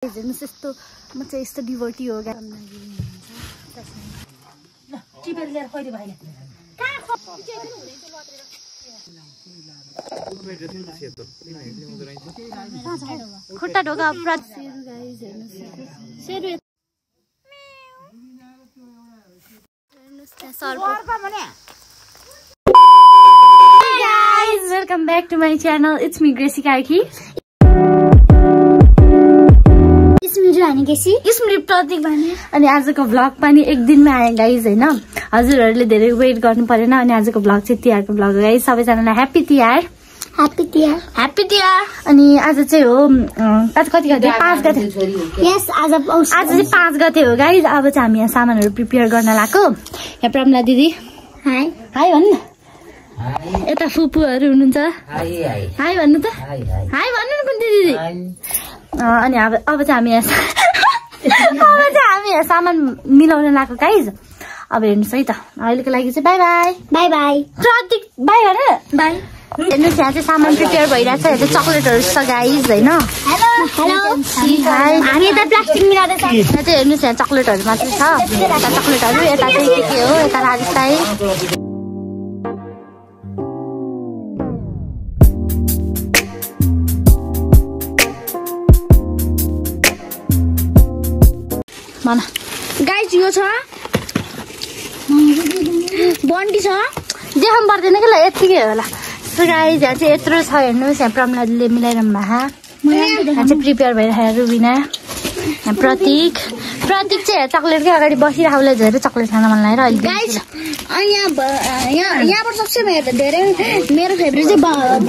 हेर्नुस् यस्तो म चाहिँ यस्तो डिभोटी हो गा टिपेल ल्याएर कहिले भाइले खुट्टा ढोका सेरु गाइस हेर्नुस् सेरु हेर्नुस् सर्प भने Hey guys, welcome back to my channel. It's me Gracie Karki. अनि आजको भ्लग पनि एक दिनमा आयो गाइज हैन हजुरहरुले धेरै वेट गर्नु परेन अनि आजको भ्लग चाहिँ तिहारको भ्लग हो गाइज सबैजनालाई ह्यापी तिहार अनि आज चाहिँ हो आज कति गते 5 गते यस आज चाहिँ 5 गते हो गाइज अब चाहिँ हामी यहाँ सामानहरु प्रिपेयर गर्न लाग्यो यहाँ प्रमला दिदी हाय हाय भन्नु यता फुपूहरु हुनुहुन्छ हाय हाय हाय भन्नु त हाय भन्नु न कुन्ती दिदी अनि अब चाहिँ हामी यहाँ सामान मिलाउन लाग्यो गाइज अब हेर्नुस् है त अहिलेको लागि चाहिँ bye bye bye Pratik bye भन बाइ हेर्नुस् यहाँ चाहिँ सामान प्रिपेयर भइरहेछ यो चाहिँ चकलेटहरु छ गाइज हैन हेलो हामी यता प्लास्टिक मिलाउँदैछ यहाँ चाहिँ हेर्नुस् यहाँ चकलेटहरु मात्र छ यता चकलेटहरु यता चाहिँ के हो यता राजस्थानी गाइस यो छ बन्डी छ देखाउनु पर्दैन के ल यतिकै होला सो गाइस यहाँ चाहिँ यत्रो छ हेर्नुस् यहाँ प्रमलाले मिलाइरहनु भएको यहाँ चाहिँ प्रिपेयर भइरहेको रुबिना यहाँ प्रतीक चाहिँ चकलेटकै अगाडि बसिरहेको उसलाई धेरै चकलेट खान मन लागेर अहिले गाइस यहाँबाट सक्छ धेरै मेरो फेभरेट चाहिँ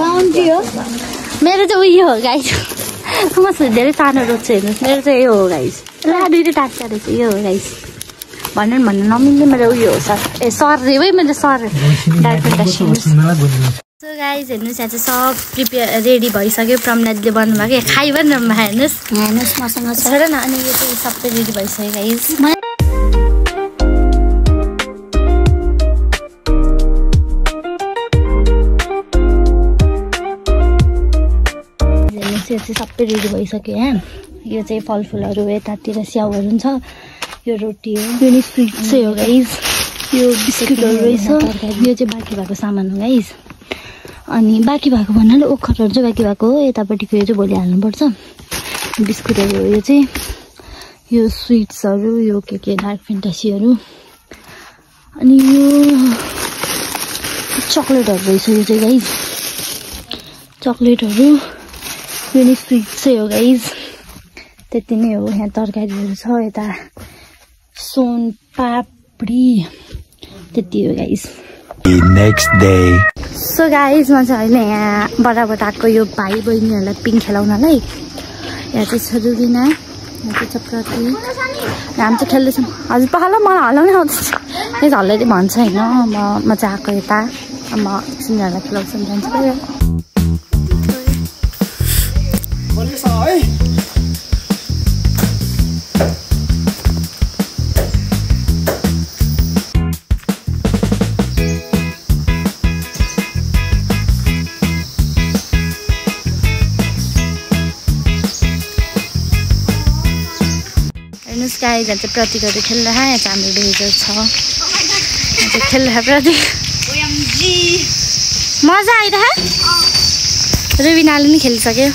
बाउन्ड्री हो मेरो चाहिँ उयो हो गाइस म धेरै सानो रोज्छु हेर्नुहोस् मेरो चाहिँ यो हो गाइस ला दुईटै टाक्छ रहेछ यो हो गाइस भन्नु नमिल्ने मेरो उयो हो सर सर रे है मैले सर सो गाइस हेर्नुहोस् यहाँ चाहिँ सब प्रिपेयर रेडी भइसक्यो प्रमनाथले बन्नुभएको खाइ पनि हेर्नुहोस् मसँग छ र न अनि यो चाहिँ सबै रेडी भइसक्यो गाइस यो चाहिँ सबै रेडी भइसक्यो यहाँ यो चाहिँ फलफुलहरु यतातिर स्याउहरु छ यो रोटी हो यो नि स्वीट चाहिँ हो गाइस यो बिस्कुटहरु रहेछ यो चाहिँ बाँकी भएको सामान हो गाइस अनि बाँकी भएको भन्नाले ओखरहरु चाहिँ बाँकी भएको हो यतापट्टिको यो चाहिँ भोलि हाल्नुपर्छ बिस्कुटहरु हो यो चाहिँ यो स्वीट्सहरु यो के डार्क फ्यान्टासीहरु अनि यो चकलेटहरु रहेछ यो चाहिँ गाइस चकलेटहरु यो नि स्वीट चाहिँ हो गाइस त्यति नै हो यहाँ तरकारीहरु छ यता सोन पापडी त्यति हो guys next day so guys म चाहिँ अहिले यहाँ बराबर आएको यो भाइ बहिनीहरुलाई पिङ खेलाउनलाई यहाँ चाहिँ छ रुबिना यहाँ चाहिँ छ प्रति हामी चाहिँ खेल्दैछौँ हजुर पखाला मलाई हल्लाउनै आउँदैछ यता हल्लाइदिए भन्छ होइन म चाहिँ आएको यता म सिनीहरूलाई खेलाउँछु जान्छु गाइस यहाँ चाहिँ प्रतीकहरु खेल्दा यहाँ चाहिँ हाम्रो भेजर छ यहाँ चाहिँ खेल्दा प्रतीक मजा आइरहेको रुबिनाले नि खेलिसक्यो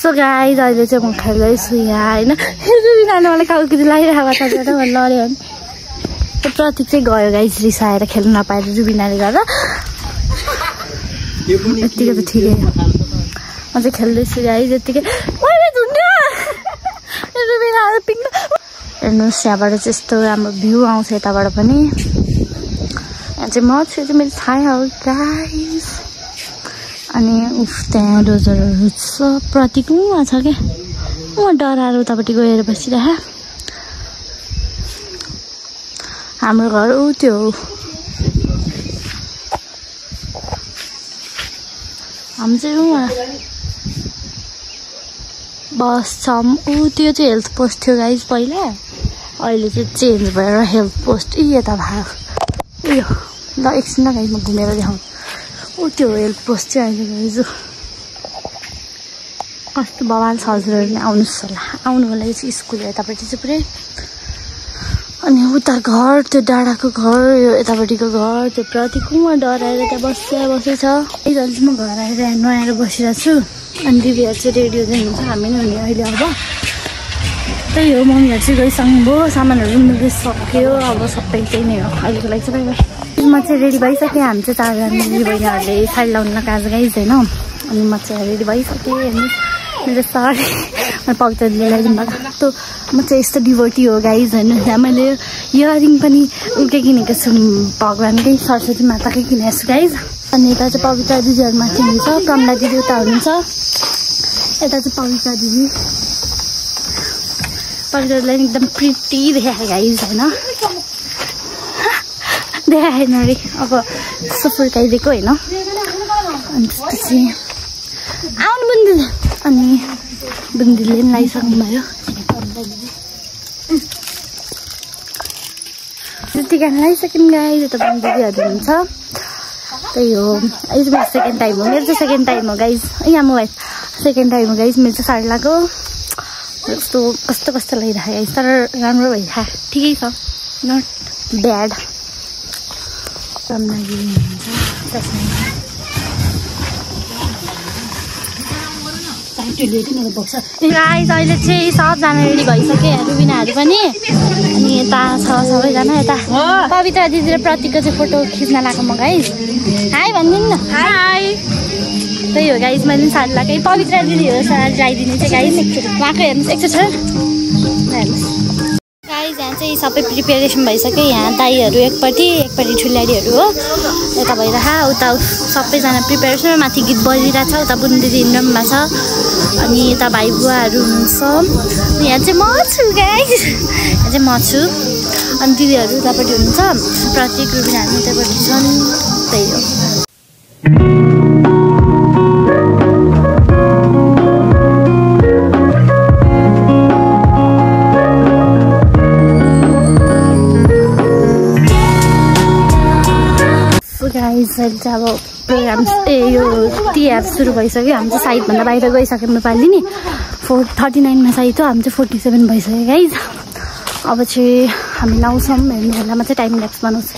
सो गाइस अहिले चाहिँ म खेल्दैछु यहाँ होइन रुबिनाले मलाई काउकिरी लगाइरहेको छ लड्यो भने प्रतीक चाहिँ गयो गाइस रिसाएर खेल्नु नपाएर रुबिनाले गर्दा यतिकै त ठिकै म चाहिँ खेल्दैछु गाइस यतिकै हेर्नुहोस् यहाँबाट चाहिँ यस्तो राम्रो भ्यू आउँछ यताबाट पनि यहाँ चाहिँ म छु चाहिँ मेरो छाया हो गाइस अनि उफ त्यहाँ रोजरहरू छ प्रतीक उहाँ छ क्या उहाँ डराएर उतापट्टि गएर बसिरहे हाम्रो घर ऊ त्यो हो हामी चाहिँ उहाँ बस छ ऊ त्यो चाहिँ हेल्थ पोस्ट थियो गाइस पहिला अहिले चाहिँ चेन्ज भएर हेल्थ पोस्ट यता भएको उयो ल एकछिन न गाइस म घुमेर देखाउँ ऊ त्यो हेल्थ पोस्ट चाहिँ अहिले गाइस कस्तो बवाल छ हजुरहरू पनि आउनुहोस् होला आउनु होला चाहिँ स्कुल यतापट्टि चाहिँ पुरै अनि उता घर त्यो डाँडाको घर यो यतापट्टिको घर त्यो प्रतिकोमा डराएर त्यहाँ बसेछ अहिले म घर आएर नुहाएर बसिरहेको छु अनि दिदीहरू चाहिँ रेडी हुँदैनुहुन्छ हामी नै हुने अहिले अब त्यही हो मम्मीहरू चाहिँ गइसक्नुभयो सामानहरू मिल्दै सक्यो अब सबै त्यही नै हो अहिलेको लागि चाहिँ बाई म चाहिँ रेडी भइसकेँ हामी चाहिँ चारजना दिदी बहिनीहरूले साडी लाउनु लगाएको आज गाइज होइन अनि म चाहिँ रेडी भइसकेँ अनि मेरो साडी मैले पवित्र दिदीले लगाइदिनु भएको कस्तो म चाहिँ यस्तो डिभोटी हो गाइज होइन त्यहाँ मैले इयरिङ पनि उल्कै किनेको छु भगवान्कै सरस्वती माताकै किनेको छु गाइज अनि यता चाहिँ पवित्र दिदीहरू माथि हुनुहुन्छ कमला दिदी उता हुनुहुन्छ यता चाहिँ पवित्र दिदी पवित्रलाई एकदम प्रिटी देखाएको गाइज होइन देखाएन अरे अब यस्तो फुर्काइदिएको होइन अनि त्यसपछि आउनु बुन्दिले अनि बुन्दिले पनि लगाइसक्नु भयो टिका लगाइसक्यौँ गाइज यता बुन्दिहरू हुन्छ त्यही हो यो चाहिँ मेरो सेकेन्ड टाइम हो मेरो चाहिँ सेकेन्ड टाइम हो गाइज यहाँ मोबाइल सेकेन्ड टाइम हो गाइज मेरो चाहिँ साडी लगाएको कस्तो कस्तो कस्तो लगाइरहेको गाइज तर राम्रो भइरहेको ठिकै छ नट ब्याड गाइस अहिले चाहिँ सबजना रेडी भइसक्यो रुबिनाहरू पनि अनि यता छ सबैजना यता पवित्र दिदी र प्रतिको चाहिँ फोटो खिच्न लगाएको म गाइस हाई भनिदिनु न हाई त्यही हो गाइस मैले पनि साडी लगाएँ पवित्र दिदी हो साडी लगाइदिने चाहिँ गाइस उहाँको हेर्नुहोस् एकचोटि हेर्नुहोस् गाइस यहाँ चाहिँ सबै प्रिपेरेसन भइसक्यो यहाँ दाईहरू एकपट्टि ठुल्याडीहरू हो यता भइरहेको उता सबैजना प्रिपेरेसन माथि गीत बजिरहेको छ उता बुन्दिदी इन्ड्रममा छ अनि यता भाइ बुवाहरू हुनुहुन्छ यहाँ चाहिँ म छु गाइस यहाँ चाहिँ म छु अनि दिदीहरू उतापट्टि हुनुहुन्छ प्रत्येक रुबिनाहरू उतापट्टि छन् त्यही हो गाइस अहिले चाहिँ अब प्रोग्राम यो टिएफ सुरु भइसक्यो हामी चाहिँ साइडभन्दा बाहिर गइसक्यौँ नेपाली नि 439मा साइड हो हामी चाहिँ 47 भइसक्यो गाइस अब चाहिँ हामी लाउँछौँ हेर्ने बेलामा चाहिँ टाइम ल्याप्स बनाउँछु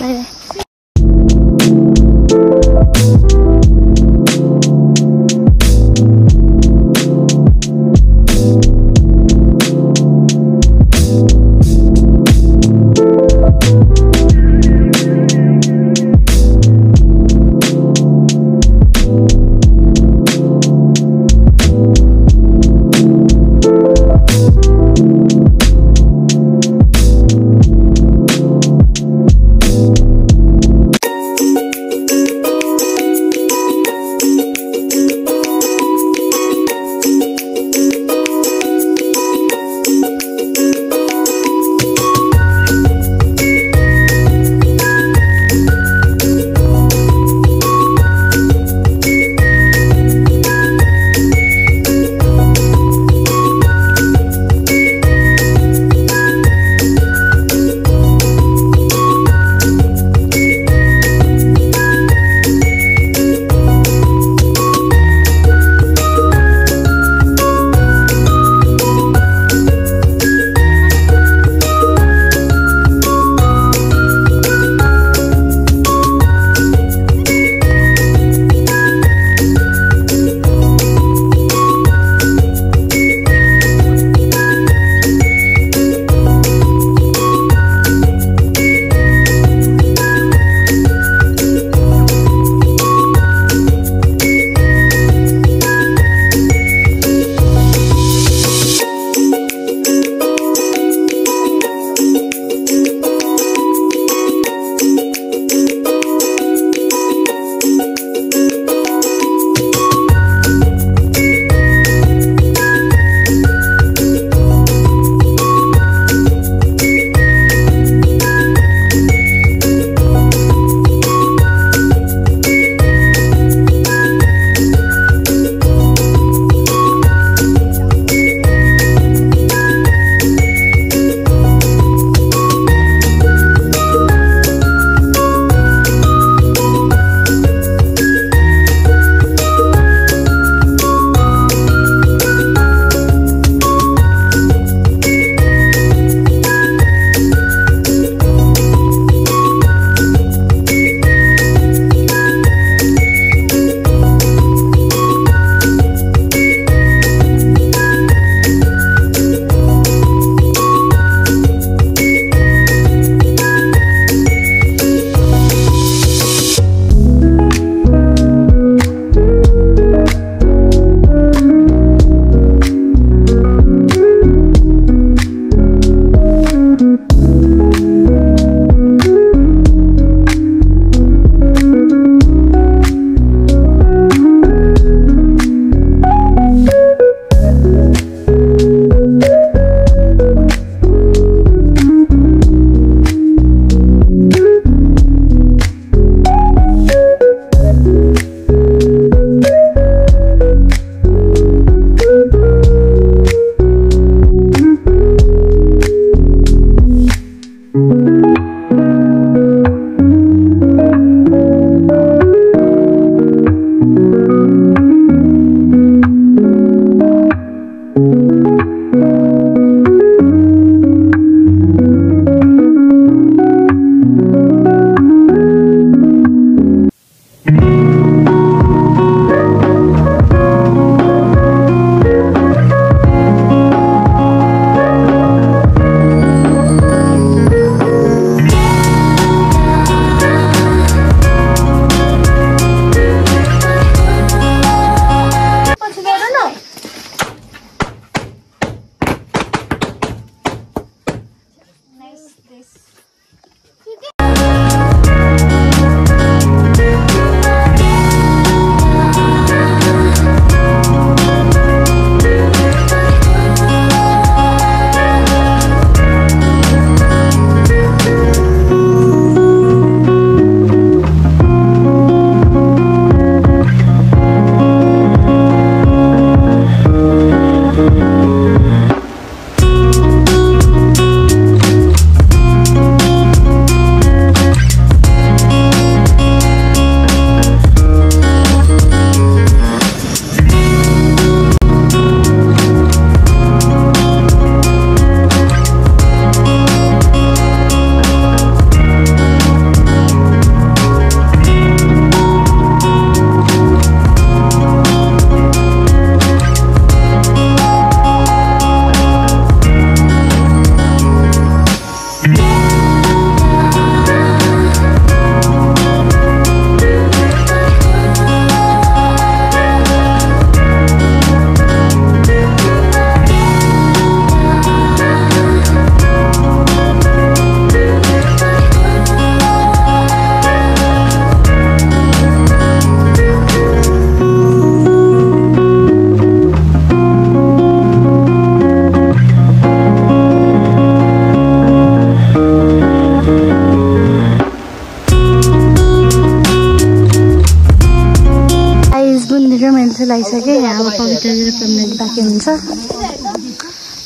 हुन्छ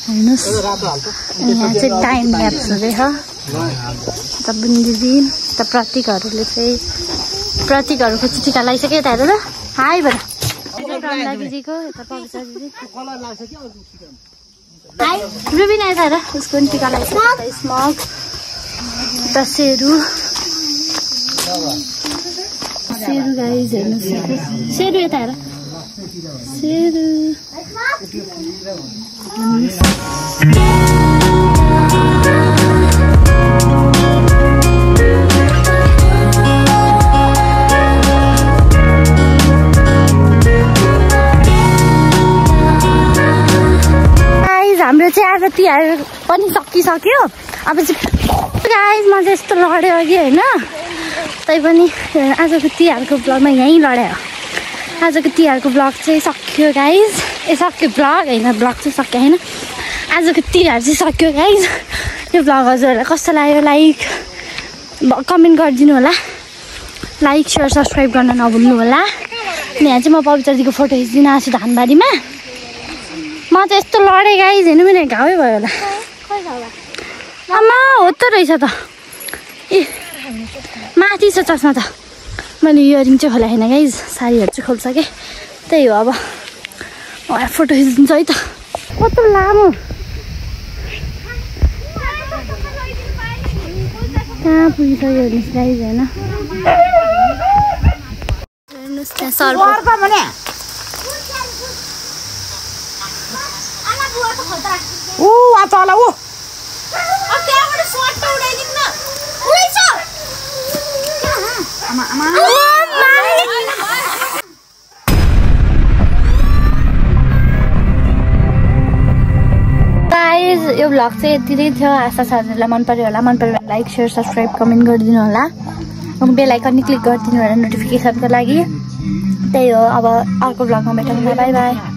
हेर्नुहोस् यहाँ चाहिँ टाइम ल्याप्स हुँदैछ त बुनी दिदी त प्रतीकहरूले चाहिँ प्रतीकहरूको चिठीका लगाइसक्यो यता हेर हाई भन दिदीको यता पवित्र दिदी रुबिन आएछ हेर उसको पनि टिका लगाइसक्यो स्मग यता सेरु गाइज हेर्नुहोस् सेरु यता हेर सेरु हाम्रो चाहिँ आज तिहार पनि सकिसक्यो अब चाहिँ गाइज म चाहिँ यस्तो लड्यो अघि होइन तैपनि आजको तिहारको ब्लगमा यहीँ लड्यो आजको तिहारको ब्लग चाहिँ सक्यो गाइज सक्यो ब्लग होइन ब्लग चाहिँ सक्यो होइन आजको तिहार चाहिँ सक्यो गाइज यो ब्लग हजुरहरूलाई कस्तो लाग्यो लाइक कमेन्ट गरिदिनु होला लाइक सेयर सब्सक्राइब गर्न नभुल्नु होला अनि यहाँ चाहिँ म पवित्रजीको फोटो खिचिदिन आएको छु धानबारीमा म चाहिँ यस्तो लडेँ गाइज हेर्नु पनि घाउ भयो होला आमा हो त रहेछ त ए माथि छ चस्मा त मैले इयरिङ चाहिँ खोलाएन गाइज साडीहरू चाहिँ खोल्छ कि त्यही हो अब फोटो खिचिदिन्छ है त कस्तो लामो कहाँ पुगिसक्यो हेर्नुहोस् गाइज होइन हेर्नुहोस् त्यहाँ सर्प ऊ आ चला ऊ अब त्यहाँबाट सर्ट उडाइदिनु न उडाइछ आमा आमा गाइज यो भ्लग चाहिँ यति नै थियो आशा छ हजुरलाई मन पर्यो होला मन पर्यो भने लाइक सेयर सब्सक्राइब कमेन्ट गरिदिनु होला बेल आइकन क्लिक गरिदिनु होला नोटिफिकेसनको लागि त्यही हो अब अर्को भ्लगमा भेटौँ बाई बाई